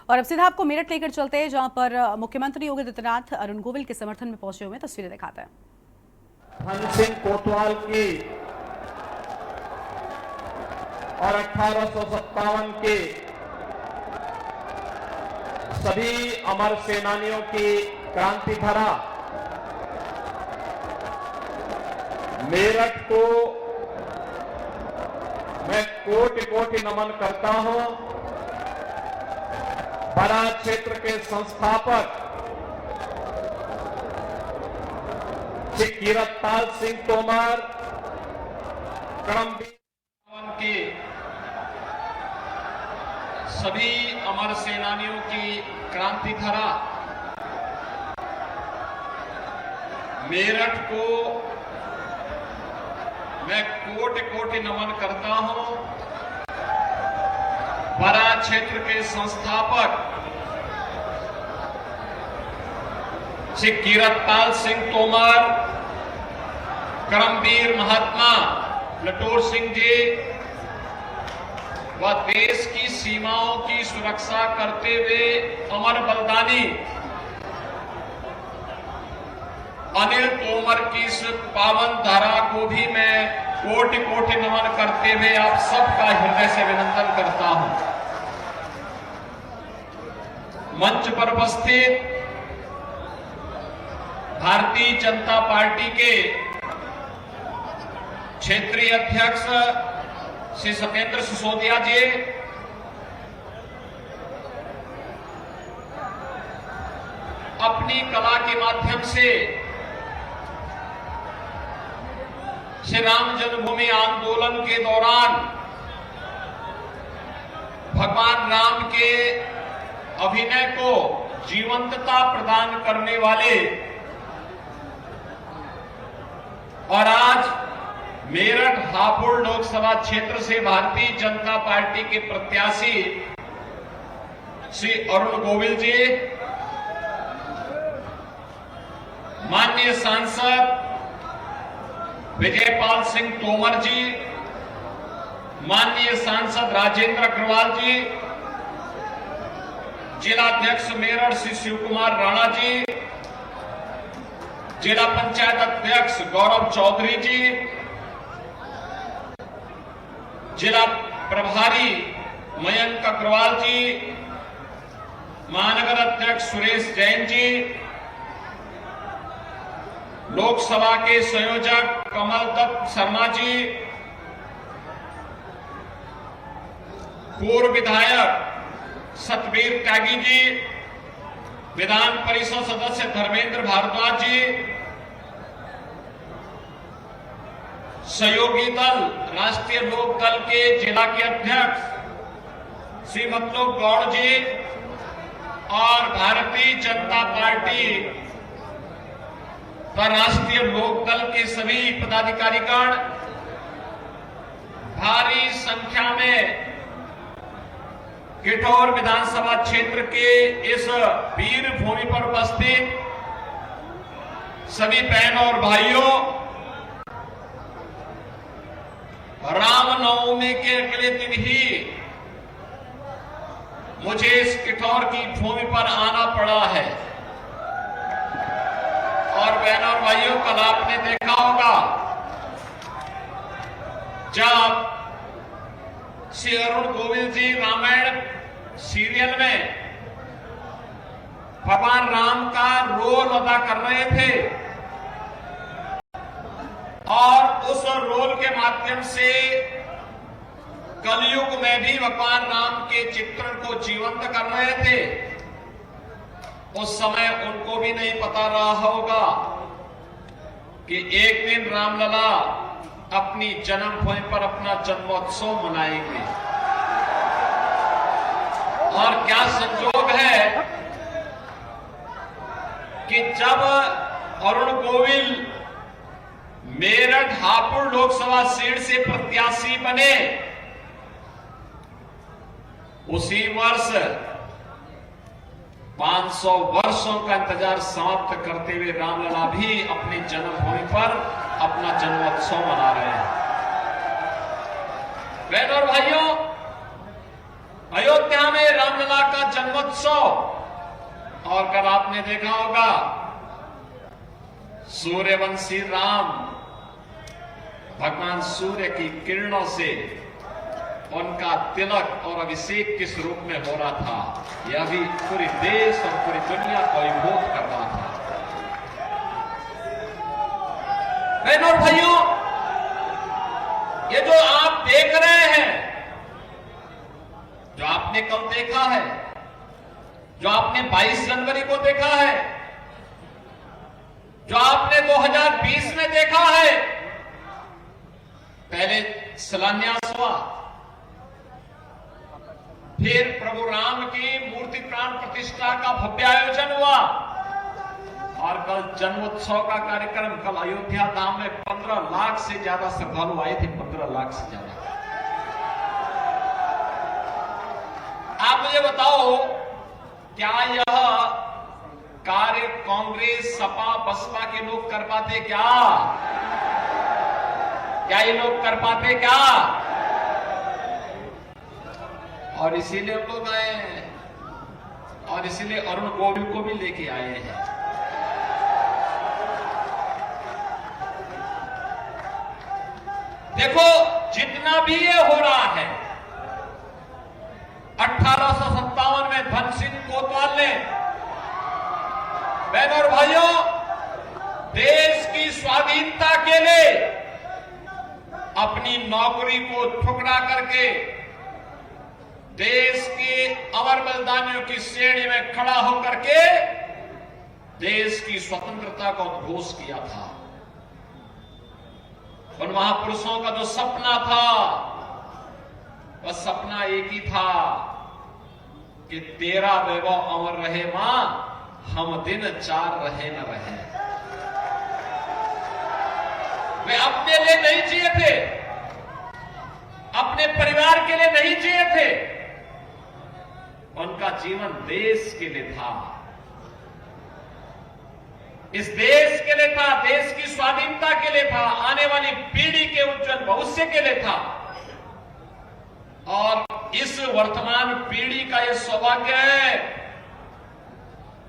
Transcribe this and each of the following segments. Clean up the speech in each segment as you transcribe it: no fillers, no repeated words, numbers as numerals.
और अब सीधा आपको मेरठ लेकर चलते हैं, जहां पर मुख्यमंत्री योगी आदित्यनाथ अरुण गोविल के समर्थन में पहुंचे हुए तस्वीरें दिखाते हैं। धन सिंह कोतवाल की और 1857 के सभी अमर सेनानियों की क्रांति धरा मेरठ को मैं कोटि कोटि नमन करता हूं। बड़ा क्षेत्र के संस्थापक श्री कीरतपाल सिंह तोमर, करमवीर के सभी अमर सेनानियों की क्रांति धरा मेरठ को मैं कोटि कोटि नमन करता हूं। बड़ा क्षेत्र के संस्थापक श्री कीरतपाल सिंह तोमर, करमवीर महात्मा लटोर सिंह जी व देश की सीमाओं की सुरक्षा करते हुए अमर बलिदानी अनिल तोमर की इस पावन धारा को भी मैं कोटि कोटि नमन करते हुए आप सबका हृदय से अभिनंदन करता हूं। मंच पर उपस्थित भारतीय जनता पार्टी के क्षेत्रीय अध्यक्ष श्री सत्येंद्र सिसोदिया जी, अपनी कला के माध्यम से श्री राम जन्मभूमि आंदोलन के दौरान भगवान राम के अभिनय को जीवंतता प्रदान करने वाले और आज मेरठ हापुड़ लोकसभा क्षेत्र से भारतीय जनता पार्टी के प्रत्याशी श्री अरुण गोविल जी, माननीय सांसद विजयपाल सिंह तोमर जी, माननीय सांसद राजेंद्र अग्रवाल जी, जिला अध्यक्ष मेरठ श्री शिव कुमार राणा जी, जिला पंचायत अध्यक्ष गौरव चौधरी जी, जिला प्रभारी मयंक अग्रवाल जी, महानगर अध्यक्ष सुरेश जैन जी, लोकसभा के संयोजक कमल दत्त शर्मा जी, पूर्व विधायक सतबीर त्यागी जी, विधान परिषद सदस्य धर्मेंद्र भारद्वाज जी, सहयोगी दल राष्ट्रीय लोक दल के जिला के अध्यक्ष श्री मतलोक गौड़ जी और भारतीय जनता पार्टी व राष्ट्रीय लोक दल के सभी पदाधिकारीगण, भारी संख्या में किठौर विधानसभा क्षेत्र के इस वीर भूमि पर उपस्थित सभी बहन और भाइयों, रामनवमी के अगले दिन ही मुझे इस किठौर की भूमि पर आना पड़ा है। और बहनों और भाइयों, कल आपने देखा होगा जब श्री अरुण गोविल जी रामायण सीरियल में भगवान राम का रोल अदा कर रहे थे और उस रोल के माध्यम से कलयुग में भी भगवान राम के चित्रण को जीवंत कर रहे थे। उस समय उनको भी नहीं पता रहा होगा कि एक दिन रामलला अपनी जन्मभूमि पर अपना जन्मोत्सव मनाएंगे। और क्या संजोग है कि जब अरुण गोविल मेरठ हापुड़ लोकसभा सीट से प्रत्याशी बने, उसी वर्ष 500 वर्षों का इंतजार समाप्त करते हुए रामलला भी अपनी जन्मभूमि पर अपना जन्मोत्सव मना रहे हैं। बहनों और भाइयों, अयोध्या में रामलला का जन्मोत्सव, और कल आपने देखा होगा सूर्यवंशी राम भगवान सूर्य की किरणों से उनका तिलक और अभिषेक किस रूप में हो रहा था, यह भी पूरे देश और पूरी दुनिया को अभिभूत कर रहा था। बहनों और भाइयों, ये जो आप देख रहे हैं, जो आपने कल देखा है, जो आपने 22 जनवरी को देखा है, जो आपने 2020 में देखा है, पहले शिलान्यास हुआ, फिर प्रभु राम की मूर्ति प्राण प्रतिष्ठा का भव्य आयोजन हुआ, और कल जन्मोत्सव का कार्यक्रम। कल अयोध्या धाम में 15 लाख से ज्यादा श्रद्धालु आए थे, 15 लाख से ज्यादा। आप मुझे बताओ, क्या यह कार्य कांग्रेस, सपा, बसपा के लोग कर पाते क्या? क्या ये लोग कर पाते क्या? और इसीलिए हम लोग आए हैं, और इसीलिए अरुण गोविल को भी लेके आए हैं। देखो, जितना भी ये हो रहा है, 1857 में धन सिंह कोतवाल ने, बहनों और भाइयों, देश की स्वाधीनता के लिए अपनी नौकरी को ठुकरा करके देश के अमर बलिदानियों की श्रेणी में खड़ा होकर के देश की स्वतंत्रता का उद्घोष किया था। उन महापुरुषों का जो सपना था, वह सपना एक ही था कि तेरा वैभव अमर रहे मां, हम दिन चार रहे न रहे। वे अपने लिए नहीं जिए थे, अपने परिवार के लिए नहीं जिए थे, उनका जीवन देश के लिए था, इस देश के लिए था, देश की स्वाधीनता के लिए था, आने वाली पीढ़ी के उज्जवल भविष्य के लिए था। और इस वर्तमान पीढ़ी का यह सौभाग्य है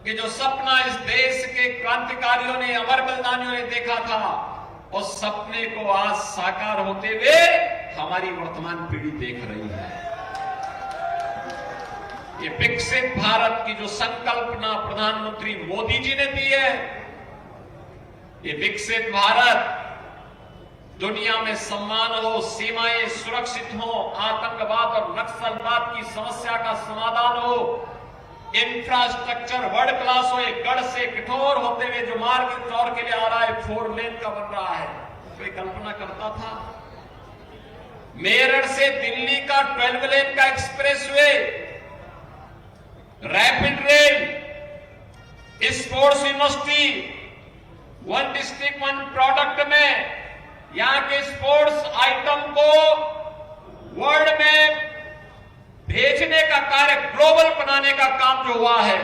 कि जो सपना इस देश के क्रांतिकारियों ने, अमर बलिदानियों ने देखा था, उस सपने को आज साकार होते हुए हमारी वर्तमान पीढ़ी देख रही है। ये विकसित भारत की जो संकल्पना प्रधानमंत्री मोदी जी ने दी है, ये विकसित भारत दुनिया में सम्मान हो, सीमाएं सुरक्षित हो, आतंकवाद और नक्सलवाद की समस्या का समाधान हो, इंफ्रास्ट्रक्चर वर्ल्ड क्लास हो, एक गढ़ से कठोर होते हुए जो मार्ग दौर के लिए आ रहा है, 4 लेन का बन रहा है। कोई कल्पना करता था? मेरठ से दिल्ली का 12 लेन का expressway, rapid rail, sports university, 1 district 1 product में यहां के स्पोर्ट्स आइटम को वर्ल्ड में भेजने का कार्य, ग्लोबल बनाने का काम जो हुआ है।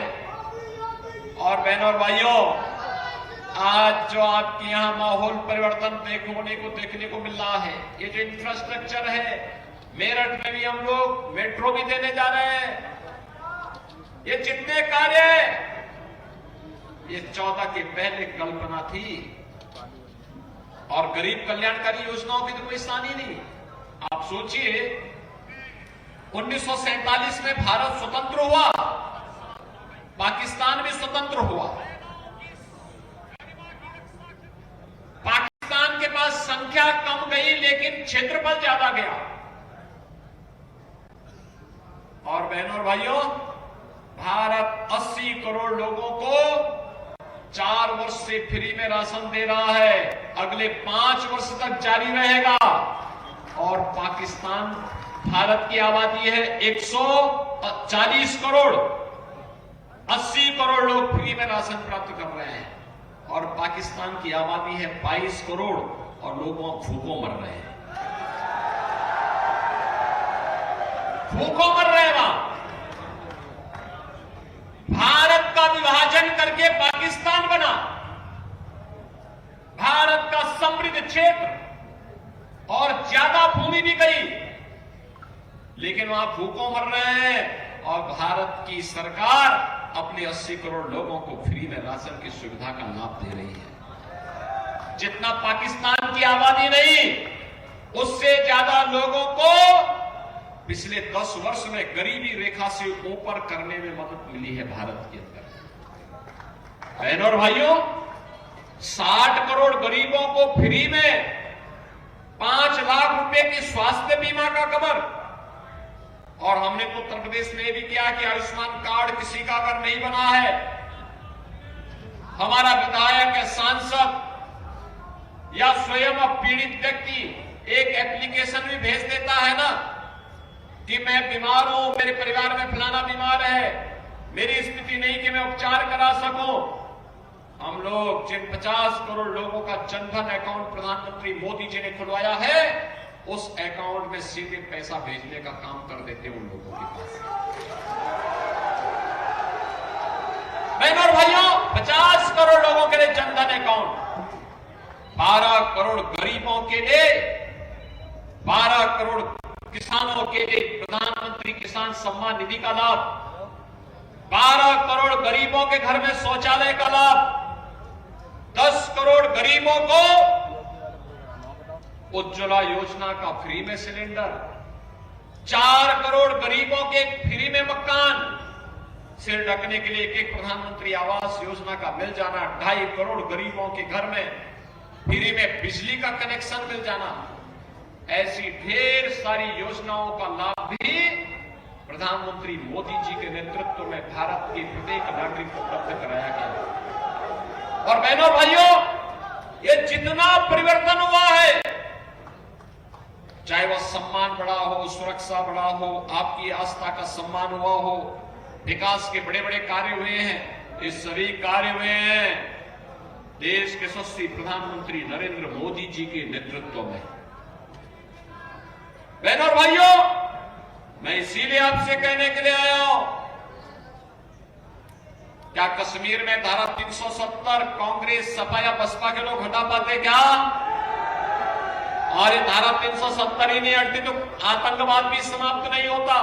और बहनों और भाइयों, आज जो आपके यहां माहौल परिवर्तन देखने को मिल रहा है, ये जो इंफ्रास्ट्रक्चर है, मेरठ में भी हम लोग मेट्रो भी देने जा रहे हैं, ये जितने कार्य ये 14 के पहले कल्पना थी। और गरीब कल्याणकारी योजनाओं की तो कोई सानी नहीं। आप सोचिए, 1947 में भारत स्वतंत्र हुआ, पाकिस्तान भी स्वतंत्र हुआ। पाकिस्तान के पास संख्या कम गई लेकिन क्षेत्रफल ज्यादा गया। और बहनों और भाइयों, भारत 80 करोड़ लोगों को 4 वर्ष से फ्री में राशन दे रहा है, अगले 5 वर्ष तक जारी रहेगा। और पाकिस्तान, भारत की आबादी है 140 करोड़, 80 करोड़ लोग फ्री में राशन प्राप्त कर रहे हैं, और पाकिस्तान की आबादी है 22 करोड़ और लोग वहां भूखों मर रहे हैं, भूखों मर रहे हैं वहां। भारत का विभाजन करके पाकिस्तान बना, भारत का समृद्ध क्षेत्र और ज्यादा भूमि भी गई, लेकिन वहां भूखों मर रहे हैं और भारत की सरकार अपने 80 करोड़ लोगों को फ्री में राशन की सुविधा का लाभ दे रही है। जितना पाकिस्तान की आबादी नहीं, उससे ज्यादा लोगों को पिछले 10 वर्ष में गरीबी रेखा से ऊपर करने में मदद मिली है भारत के अंदर। बहनों और भाइयों, 60 करोड़ गरीबों को फ्री में 5 लाख रुपए की स्वास्थ्य बीमा का कवर। और हमने तो उत्तर प्रदेश में भी किया कि आयुष्मान कार्ड किसी का अगर नहीं बना है, हमारा विधायक या सांसद या स्वयं पीड़ित व्यक्ति एक एप्लीकेशन भी भेज देता है ना कि मैं बीमार हूं, मेरे परिवार में फलाना बीमार है, मेरी स्थिति नहीं कि मैं उपचार करा सकूं। हम लोग जिन 50 करोड़ लोगों का जनधन अकाउंट प्रधानमंत्री मोदी जी ने खुलवाया है, उस अकाउंट में सीधे पैसा भेजने का काम कर देते हैं उन लोगों के पास। बहनों और भाइयों, 50 करोड़ लोगों के लिए जनधन अकाउंट, 12 करोड़ गरीबों के लिए, 12 करोड़ किसानों के लिए प्रधानमंत्री किसान सम्मान निधि का लाभ, 12 करोड़ गरीबों के घर में शौचालय का लाभ, 10 करोड़ गरीबों को उज्ज्वला योजना का फ्री में सिलेंडर, 4 करोड़ गरीबों के फ्री में मकान, सिर ढकने के लिए एक प्रधानमंत्री आवास योजना का मिल जाना, 2.5 करोड़ गरीबों के घर में फ्री में बिजली का कनेक्शन मिल जाना। ऐसी ढेर सारी योजनाओं का लाभ भी प्रधानमंत्री मोदी जी के नेतृत्व में भारत के प्रत्येक नागरिक को उपलब्ध कराया गया। और बहनों भाइयों, ये जितना परिवर्तन हुआ है, चाहे वह सम्मान बढ़ा हो, सुरक्षा बढ़ा हो, आपकी आस्था का सम्मान हुआ हो, विकास के बड़े बड़े कार्य हुए हैं, ये सभी कार्य हुए हैं देश के यशस्वी प्रधानमंत्री नरेंद्र मोदी जी के नेतृत्व में। बहनों और भाइयों, मैं इसीलिए आपसे कहने के लिए आया हूं, क्या कश्मीर में धारा 370 कांग्रेस, सपा या बसपा के लोग हटा पाते क्या? और ये धारा 370 ही नहीं हटती तो आतंकवाद भी समाप्त नहीं होता।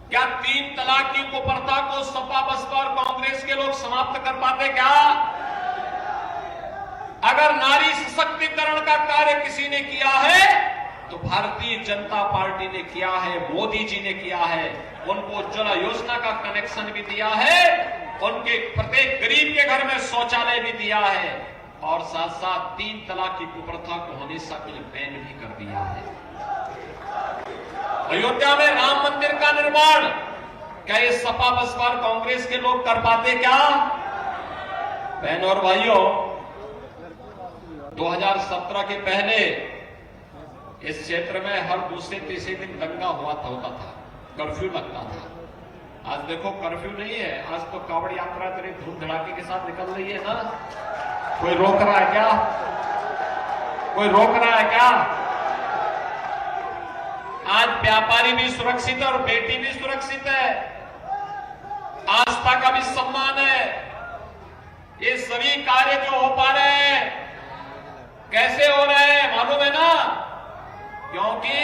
क्या 3 तलाक की कुप्रथा को सपा, बसपा और कांग्रेस के लोग समाप्त कर पाते क्या? अगर नारी सशक्तिकरण का कार्य किसी ने किया है तो भारतीय जनता पार्टी ने किया है, मोदी जी ने किया है। उनको उज्ज्वला योजना का कनेक्शन भी दिया है, उनके प्रत्येक गरीब के घर में शौचालय भी दिया है, और साथ साथ 3 तलाक की कुप्रथा को हमेशा के लिए बैन भी कर दिया है। अयोध्या में राम मंदिर का निर्माण क्या ये सपा, बसपा और कांग्रेस के लोग कर पाते क्या? बहनों और भाइयों, 2017 के पहले इस क्षेत्र में हर दूसरे तीसरे दिन दंगा होता था, कर्फ्यू लगता था। आज देखो कर्फ्यू नहीं है, आज तो कावड़ यात्रा तेरे धूम धड़ाके के साथ निकल रही है ना। कोई रोक रहा है क्या? कोई रोक रहा है क्या? आज व्यापारी भी सुरक्षित है और बेटी भी सुरक्षित है, आस्था का भी सम्मान है। ये सभी कार्य जो हो पा रहे हैं, कैसे हो रहे हैं मालूम है ना? क्योंकि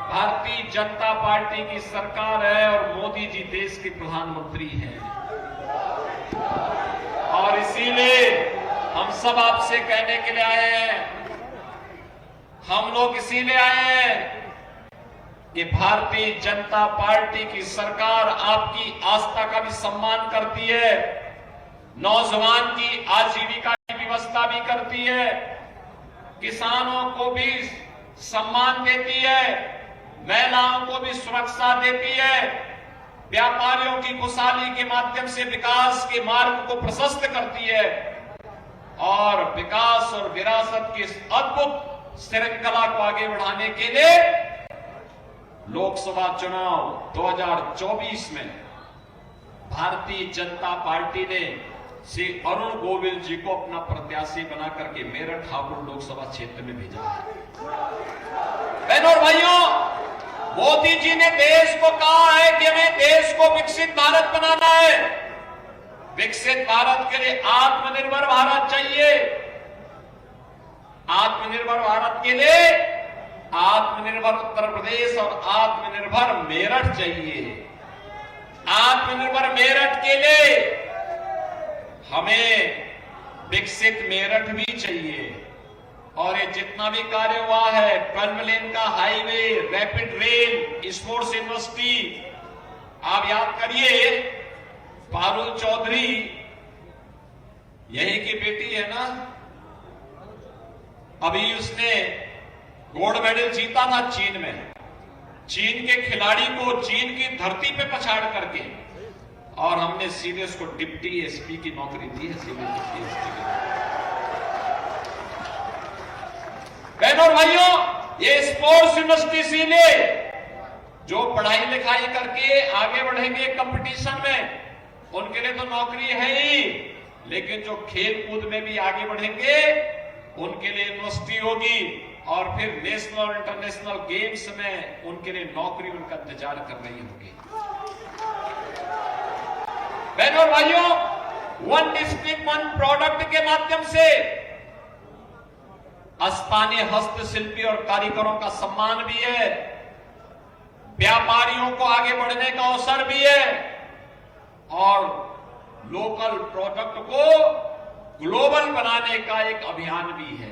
भारतीय जनता पार्टी की सरकार है और मोदी जी देश के प्रधानमंत्री हैं। और इसीलिए हम सब आपसे कहने के लिए आए हैं, हम लोग इसीलिए आए हैं कि भारतीय जनता पार्टी की सरकार आपकी आस्था का भी सम्मान करती है, नौजवान की आजीविका की व्यवस्था भी करती है, किसानों को भी सम्मान देती है, महिलाओं को भी सुरक्षा देती है, व्यापारियों की खुशहाली के माध्यम से विकास के मार्ग को प्रशस्त करती है, और विकास और विरासत की इस अद्भुत श्रृंखला को आगे बढ़ाने के लिए लोकसभा चुनाव 2024 में भारतीय जनता पार्टी ने श्री अरुण गोविल जी को अपना प्रत्याशी बना करके मेरठ हापुड़ लोकसभा क्षेत्र में भेजा है। बहनों और भाइयों, मोदी जी ने देश को कहा है कि हमें देश को विकसित भारत बनाना है। विकसित भारत के लिए आत्मनिर्भर भारत चाहिए। आत्मनिर्भर भारत के लिए आत्मनिर्भर उत्तर प्रदेश और आत्मनिर्भर मेरठ चाहिए। आत्मनिर्भर मेरठ के लिए हमें विकसित मेरठ भी चाहिए। और ये जितना भी कार्य हुआ है, 12 लेन का highway, rapid rail, sports university, आप याद करिए पारुल चौधरी यही की बेटी है ना, अभी उसने गोल्ड मेडल जीता था चीन में। चीन के खिलाड़ी को चीन की धरती पे पछाड़ करके, और हमने सीधे उसको डिप्टी एसपी की नौकरी दी है। सीधे डिप्टी एसपी की। बहनों और भाइयों, ये स्पोर्ट्स यूनिवर्सिटी सीधे जो पढ़ाई लिखाई करके आगे बढ़ेंगे कंपटीशन में, उनके लिए तो नौकरी है ही, लेकिन जो खेल कूद में भी आगे बढ़ेंगे उनके लिए यूनिवर्सिटी होगी, और फिर नेशनल और इंटरनेशनल गेम्स में उनके लिए नौकरी उनका इंतजार कर रही होगी। बहनों और भाइयों, वन डिस्ट्रिक्ट वन प्रोडक्ट के माध्यम से स्थानीय हस्तशिल्पी और कारीगरों का सम्मान भी है, व्यापारियों को आगे बढ़ने का अवसर भी है, और लोकल प्रोडक्ट को ग्लोबल बनाने का एक अभियान भी है।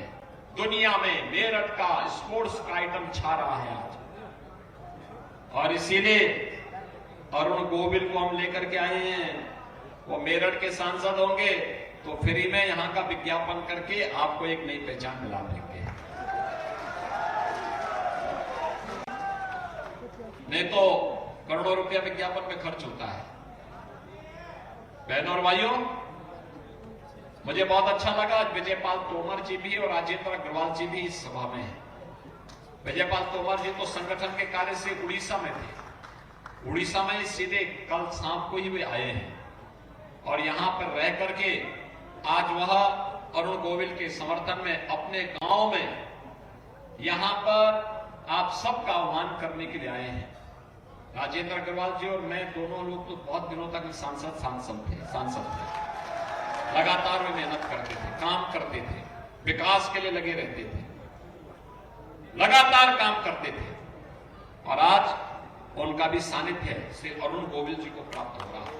दुनिया में मेरठ का स्पोर्ट्स का आइटम छा रहा है आज, और इसीलिए अरुण गोविल को हम लेकर के आए हैं। वो मेरठ के सांसद होंगे तो फ्री में यहां का विज्ञापन करके आपको एक नई पहचान दिला देंगे। नहीं तो करोड़ों रुपया विज्ञापन में खर्च होता है। बहनों और भाइयों, मुझे बहुत अच्छा लगा विजयपाल तोमर जी भी और राजेंद्र अग्रवाल जी भी इस सभा में हैं। विजयपाल तोमर जी तो संगठन के कार्य से उड़ीसा में थे। उड़ीसा में सीधे कल शाम को ही वे आए हैं, और यहां पर रह करके आज वह अरुण गोविल के समर्थन में अपने गांव में यहां पर आप सबका आह्वान करने के लिए आए हैं। राजेंद्र अग्रवाल जी और मैं दोनों लोग तो बहुत दिनों तक सांसद थे। लगातार वे मेहनत करते थे, काम करते थे, विकास के लिए लगे रहते थे, लगातार काम करते थे, और आज उनका भी सानिध्य श्री अरुण गोविल जी को प्राप्त हो रहा है।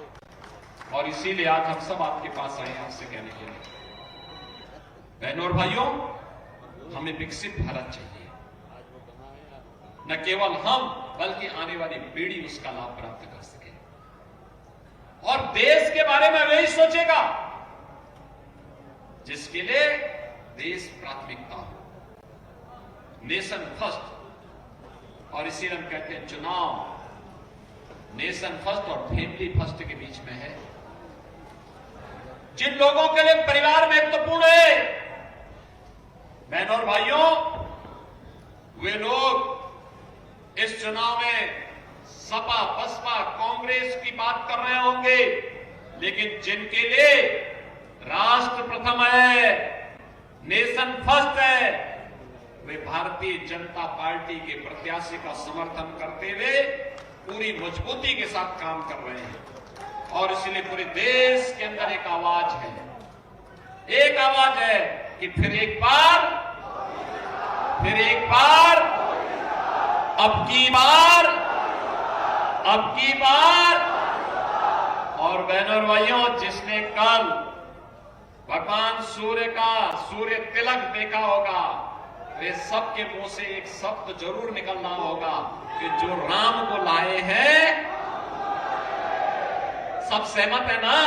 और इसीलिए आज हम सब आपके पास आए हैं आपसे कहने के लिए, बहनों और भाइयों, हमें विकसित भारत चाहिए। न केवल हम बल्कि आने वाली पीढ़ी उसका लाभ प्राप्त कर सके, और देश के बारे में वही सोचेगा जिसके लिए देश प्राथमिकता हो, नेशन फर्स्ट। और इसीलिए हम कहते हैं चुनाव नेशन फर्स्ट और फैमिली फर्स्ट के बीच में है। जिन लोगों के लिए परिवार महत्वपूर्ण है, बहनों और भाइयों, वे लोग इस चुनाव में सपा बसपा कांग्रेस की बात कर रहे होंगे, लेकिन जिनके लिए राष्ट्र प्रथम है, नेशन फर्स्ट है, वे भारतीय जनता पार्टी के प्रत्याशी का समर्थन करते हुए पूरी मजबूती के साथ काम कर रहे हैं। और इसलिए पूरे देश के अंदर एक आवाज है कि फिर एक बार अब की बार। और बहनों और भाइयों, जिसने कल भगवान सूर्य तिलक देखा होगा, वे सबके मुंह से एक शब्द जरूर निकलना होगा कि जो राम को लाए हैं। सब सहमत है ना?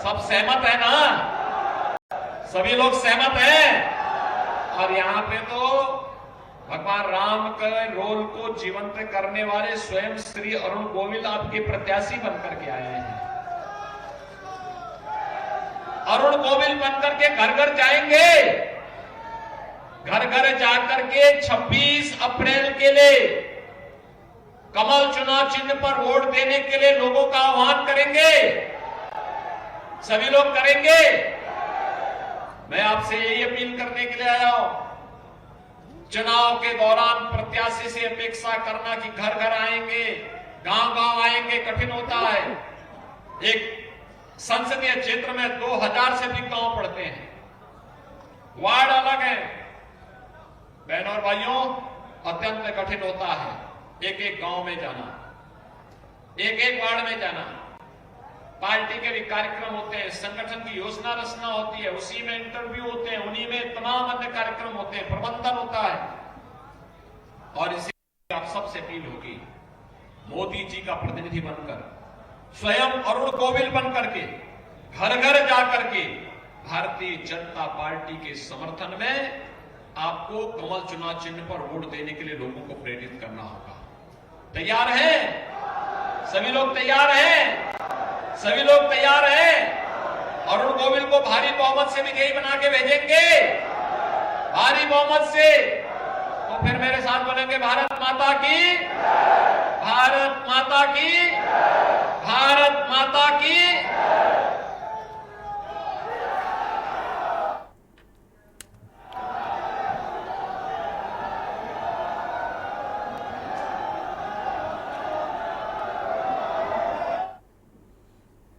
सब सहमत है ना? सभी लोग सहमत हैं। और यहां पे तो भगवान राम के रोल को जीवंत करने वाले स्वयं श्री अरुण गोविल आपके प्रत्याशी बनकर के आए हैं। अरुण गोविल बनकर के घर घर जाएंगे, घर घर जाकर के 26 अप्रैल के लिए कमल चुनाव चिन्ह पर वोट देने के लिए लोगों का आह्वान करेंगे। सभी लोग करेंगे। मैं आपसे यही अपील करने के लिए आया हूं। चुनाव के दौरान प्रत्याशी से अपेक्षा करना कि घर घर आएंगे, गांव गांव आएंगे, कठिन होता है। एक संसदीय क्षेत्र में 2000 से अधिक गांव पड़ते हैं, वार्ड अलग है, बहनों और भाइयों, अत्यंत कठिन होता है एक एक गांव में जाना, एक एक वार्ड में जाना। पार्टी के भी कार्यक्रम होते हैं, संगठन की योजना रचना होती है, उसी में इंटरव्यू होते हैं, उन्हीं में तमाम अन्य कार्यक्रम होते हैं, प्रबंधन होता है। और इसी आप सबसे अपील होगी, मोदी जी का प्रतिनिधि बनकर, स्वयं अरुण गोविल बनकर के घर घर जाकर के भारतीय जनता पार्टी के समर्थन में आपको कमल चुनाव चिन्ह पर वोट देने के लिए लोगों को प्रेरित करना होगा। तैयार हैं? सभी लोग तैयार हैं? सभी लोग तैयार हैं? अरुण गोविल को भारी बहुमत से विजयी बना के भेजेंगे, भारी बहुमत से। तो फिर मेरे साथ बोलेंगे, भारत माता की, भारत माता की, भारत माता की।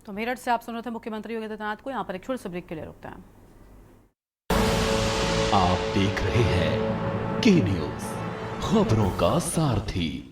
तो मेरठ से आप सुन रहे थे मुख्यमंत्री योगी आदित्यनाथ को। यहाँ पर एक छोटे से ब्रेक के लिए रुकते हैं। आप देख रहे हैं के न्यूज, खबरों का सारथी।